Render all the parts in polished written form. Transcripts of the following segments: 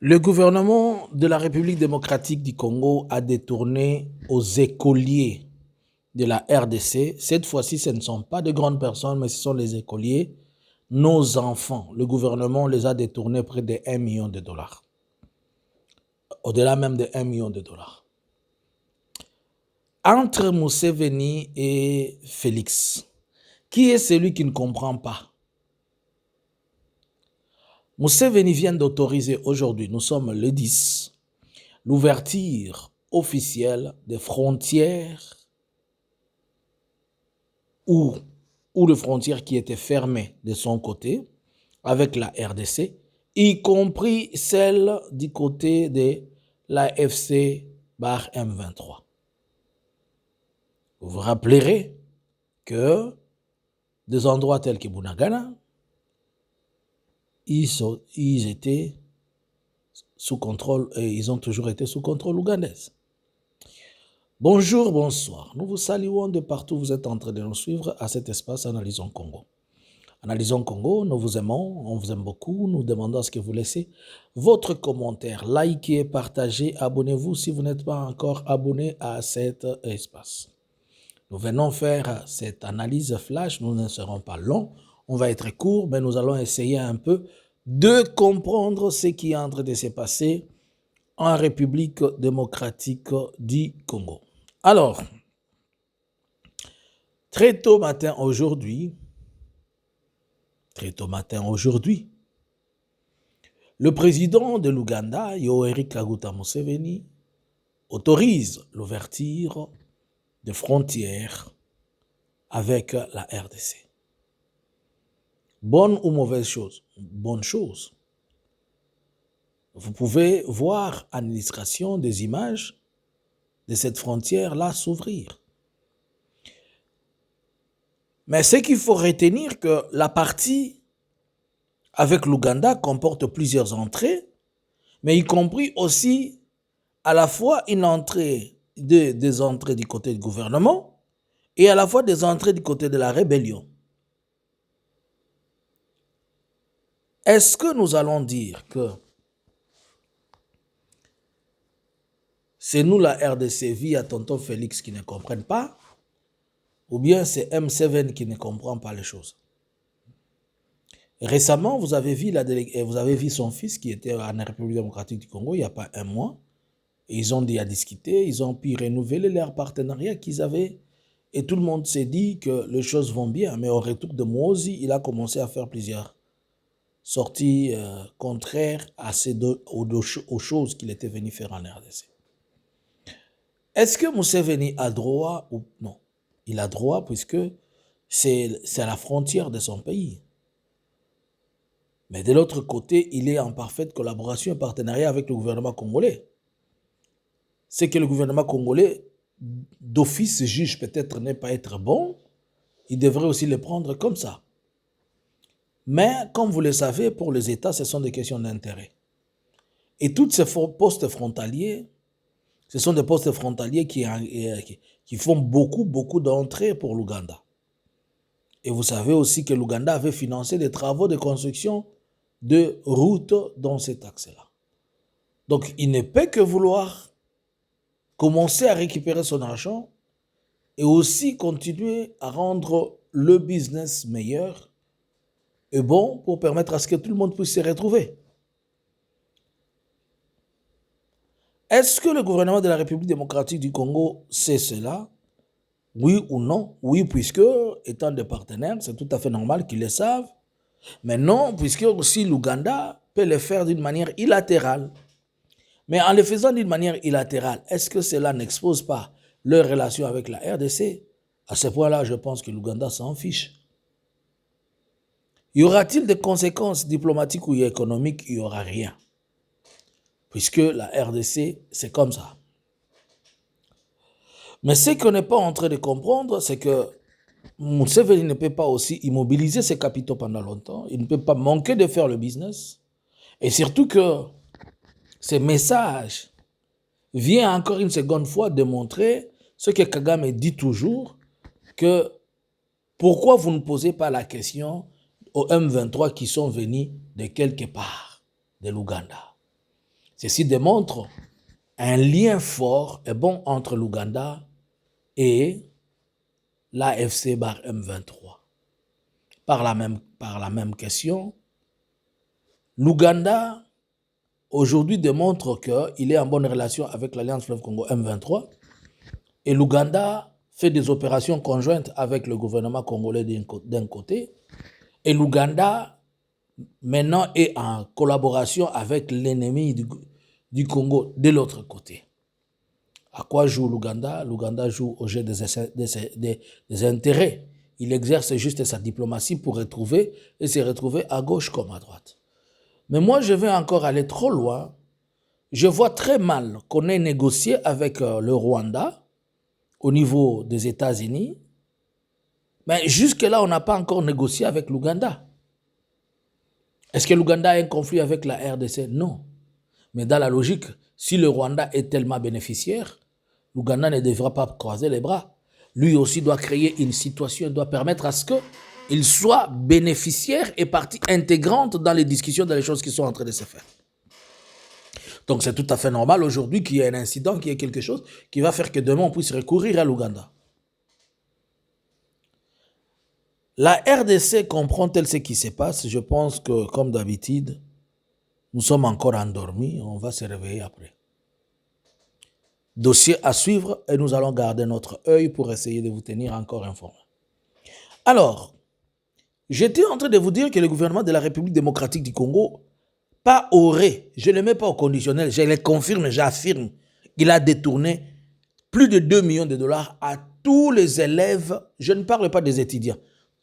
Le gouvernement de la République démocratique du Congo a détourné aux écoliers de la RDC. Cette fois-ci, ce ne sont pas de grandes personnes, mais ce sont les écoliers, nos enfants. Le gouvernement les a détournés près de 1 million de dollars. Au-delà même de 1 million de dollars. Entre Museveni et Félix, qui est celui qui ne comprend pas? Museveni vient d'autoriser aujourd'hui, nous sommes le 10, l'ouverture officielle des frontières ou les frontières qui étaient fermées de son côté avec la RDC, y compris celle du côté de l'AFC/M23. Vous vous rappellerez que des endroits tels que Bunagana, ils étaient sous contrôle, et ils ont toujours été sous contrôle ougandais. Bonjour, bonsoir. Nous vous saluons de partout où vous êtes en train de nous suivre à cet espace Analysons Congo. Analysons Congo, nous vous aimons, on vous aime beaucoup. Nous demandons à ce que vous laissez votre commentaire, likez, partagez, abonnez-vous si vous n'êtes pas encore abonné à cet espace. Nous venons faire cette analyse flash, nous ne serons pas longs, on va être court, mais nous allons essayer un peu de comprendre ce qui est en train de se passer en République démocratique du Congo. Alors, très tôt matin aujourd'hui, le président de l'Ouganda, Yoweri Kaguta Museveni, autorise l'ouverture des frontières avec la RDC. Bonne ou mauvaise chose? Bonne chose. Vous pouvez voir en illustration des images de cette frontière-là s'ouvrir. Mais ce qu'il faut retenir, que la partie avec l'Ouganda comporte plusieurs entrées, mais y compris aussi à la fois une entrée des entrées du côté du gouvernement et à la fois des entrées du côté de la rébellion. Est-ce que nous allons dire que c'est nous, la RDC, via tonton Félix, qui ne comprennent pas, ou bien c'est M7 qui ne comprend pas les choses? Récemment, vous avez vu son fils qui était en République démocratique du Congo il n'y a pas un mois. Et ils ont dit à discuter, ils ont pu renouveler leur partenariat qu'ils avaient. Et tout le monde s'est dit que les choses vont bien. Mais au retour de Mozi, il a commencé à faire plusieurs sorties contraires aux choses qu'il était venu faire en RDC. Est-ce que Museveni a droit ou non? Il a droit puisque c'est à la frontière de son pays. Mais de l'autre côté, il est en parfaite collaboration et partenariat avec le gouvernement congolais. C'est que le gouvernement congolais, d'office, juge peut-être ne pas être bon, il devrait aussi le prendre comme ça. Mais, comme vous le savez, pour les États, ce sont des questions d'intérêt. Et tous ces postes frontaliers, ce sont des postes frontaliers qui font beaucoup d'entrées pour l'Ouganda. Et vous savez aussi que l'Ouganda avait financé des travaux de construction de routes dans cet axe-là. Donc, il ne peut que vouloir commencer à récupérer son argent et aussi continuer à rendre le business meilleur et bon pour permettre à ce que tout le monde puisse se retrouver. Est-ce que le gouvernement de la République démocratique du Congo sait cela? Oui ou non? Oui, puisque, étant des partenaires, c'est tout à fait normal qu'ils le savent. Mais non, puisque aussi l'Ouganda peut le faire d'une manière unilatérale. Mais en le faisant d'une manière unilatérale, est-ce que cela n'expose pas leur relation avec la RDC? À ce point-là, je pense que l'Ouganda s'en fiche. Y aura-t-il des conséquences diplomatiques ou économiques? Il n'y aura rien. Puisque la RDC, c'est comme ça. Mais ce qu'on n'est pas en train de comprendre, c'est que Museveni ne peut pas aussi immobiliser ses capitaux pendant longtemps. Il ne peut pas manquer de faire le business. Et surtout que ces messages viennent encore une seconde fois démontrer ce que Kagame dit toujours, que pourquoi vous ne posez pas la question aux M23 qui sont venus de quelque part, de l'Ouganda? Ceci démontre un lien fort et bon entre l'Ouganda et l'AFC bar M23. Par la même question, l'Ouganda aujourd'hui démontre qu'il est en bonne relation avec l'Alliance Fleuve Congo M23 et l'Ouganda fait des opérations conjointes avec le gouvernement congolais d'un côté et l'Ouganda maintenant est en collaboration avec l'ennemi du Congo de l'autre côté. À quoi joue l'Ouganda? L'Ouganda joue au jeu des intérêts. Il exerce juste sa diplomatie pour se retrouver à gauche comme à droite. Mais moi, je vais encore aller trop loin. Je vois très mal qu'on ait négocié avec le Rwanda au niveau des États-Unis. Mais jusque-là, on n'a pas encore négocié avec l'Ouganda. Est-ce que l'Ouganda a un conflit avec la RDC? Non. Mais dans la logique, si le Rwanda est tellement bénéficiaire, l'Ouganda ne devra pas croiser les bras. Lui aussi doit créer une situation, doit permettre à ce qu'il soit bénéficiaire et partie intégrante dans les discussions, dans les choses qui sont en train de se faire. Donc c'est tout à fait normal aujourd'hui qu'il y ait un incident, qu'il y ait quelque chose qui va faire que demain on puisse recourir à l'Ouganda. La RDC comprend-elle ce qui se passe? Je pense que, comme d'habitude, nous sommes encore endormis, on va se réveiller après. Dossier à suivre et nous allons garder notre œil pour essayer de vous tenir encore informés. Alors, j'étais en train de vous dire que le gouvernement de la République démocratique du Congo, pas aurait, je ne le mets pas au conditionnel, je le confirme, j'affirme, il a détourné plus de 2 millions de dollars à tous les élèves, je ne parle pas des étudiants,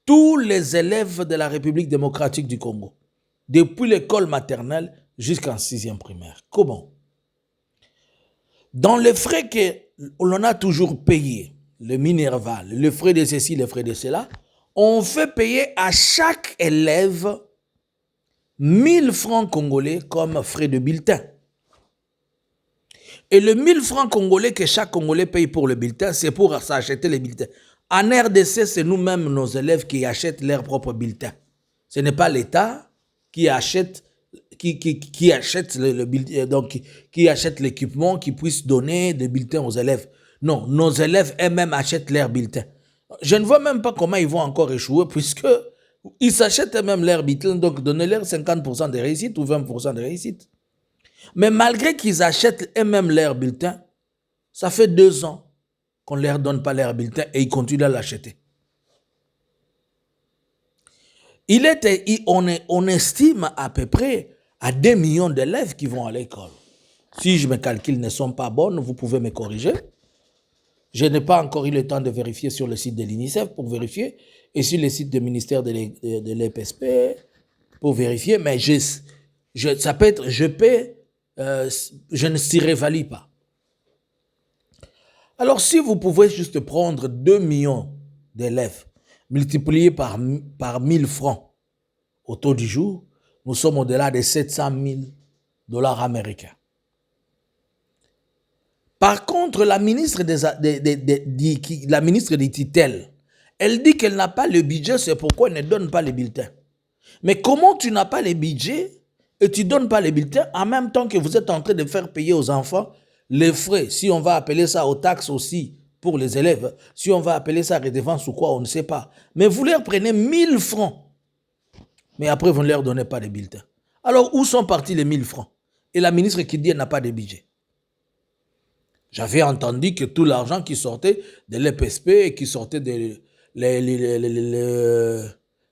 tous les élèves de la République démocratique du Congo, depuis l'école maternelle jusqu'en 6e primaire. Comment? Dans les frais que l'on a toujours payés, le Minerval, le frais de ceci, le frais de cela, on fait payer à chaque élève 1000 francs congolais comme frais de bulletin. Et le 1000 francs congolais que chaque Congolais paye pour le bulletin, c'est pour s'acheter les bulletins. En RDC, c'est nous-mêmes, nos élèves, qui achètent leurs propres bulletins. Ce n'est pas l'État qui achète qui achète l'équipement, qui puisse donner des bulletins aux élèves. Non, nos élèves eux-mêmes achètent leurs bulletins. Je ne vois même pas comment ils vont encore échouer, puisque ils s'achètent eux-mêmes leurs bulletins, donc donnez-leur 50% de réussite ou 20% de réussite. Mais malgré qu'ils achètent eux-mêmes leurs bulletins, ça fait 2 ans qu'on ne leur donne pas leurs bulletins et ils continuent à l'acheter. On estime à peu près à 2 millions d'élèves qui vont à l'école. Si mes calculs ne sont pas bons, vous pouvez me corriger. Je n'ai pas encore eu le temps de vérifier sur le site de l'UNICEF pour vérifier et sur le site du ministère de l'EPSP pour vérifier, mais ça peut être, je ne s'y révalide pas. Alors, si vous pouvez juste prendre 2 millions d'élèves multipliés par 1000 francs au taux du jour, nous sommes au-delà de 700 000 dollars américains. Par contre, la ministre des tutelles, elle dit qu'elle n'a pas le budget, c'est pourquoi elle ne donne pas les bulletins. Mais comment tu n'as pas les budgets et tu ne donnes pas les bulletins en même temps que vous êtes en train de faire payer aux enfants les frais, si on va appeler ça aux taxes aussi pour les élèves, si on va appeler ça redevance ou quoi, on ne sait pas. Mais vous leur prenez 1000 francs, mais après vous ne leur donnez pas les bulletins. Alors où sont partis les 1000 francs? Et la ministre qui dit qu'elle n'a pas de budget. J'avais entendu que tout l'argent qui sortait de l'EPSP et qui sortait de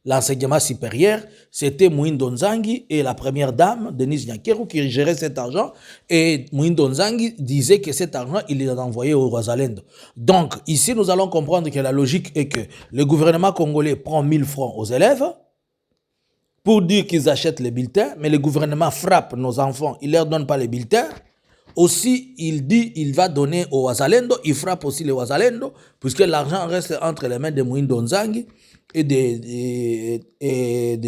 l'enseignement supérieur, c'était Mwindo Nzangi et la première dame, Denise Nyakero, qui gérait cet argent. Et Mwindo Nzangi disait que cet argent, il l'a envoyé au Rwazalendo. Donc, ici, nous allons comprendre que la logique est que le gouvernement congolais prend 1000 francs aux élèves pour dire qu'ils achètent les bulletins, mais le gouvernement frappe nos enfants, il ne leur donne pas les bulletins. Aussi, il dit qu'il va donner au Wazalendo, il frappe aussi les Wazalendo, puisque l'argent reste entre les mains de Mwindo Nzangi et de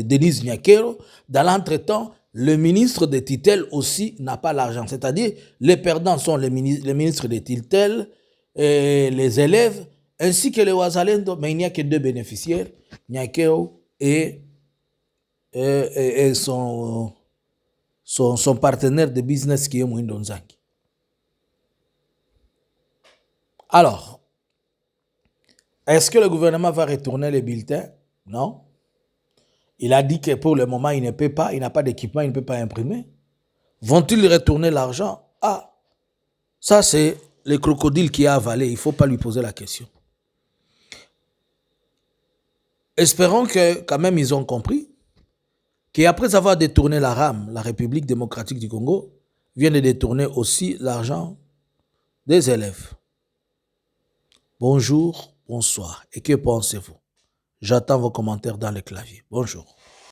Denise Nyakero. Dans l'entretemps, le ministre des tutelles aussi n'a pas l'argent. C'est-à-dire, les perdants sont les ministres des tutelles, les élèves, ainsi que les Wazalendo, mais il n'y a que 2 bénéficiaires, Nyakero et son son partenaire de business qui est Mwindo Nzangi. Alors, est-ce que le gouvernement va retourner les bulletins? Non. Il a dit que pour le moment, il ne peut pas, il n'a pas d'équipement, il ne peut pas imprimer. Vont-ils retourner l'argent? Ah, ça c'est le crocodile qui a avalé, il ne faut pas lui poser la question. Espérons que quand même ils ont compris qu'après avoir détourné la RAM, la République démocratique du Congo vient de détourner aussi l'argent des élèves. Bonjour, bonsoir. Et que pensez-vous? J'attends vos commentaires dans le clavier. Bonjour.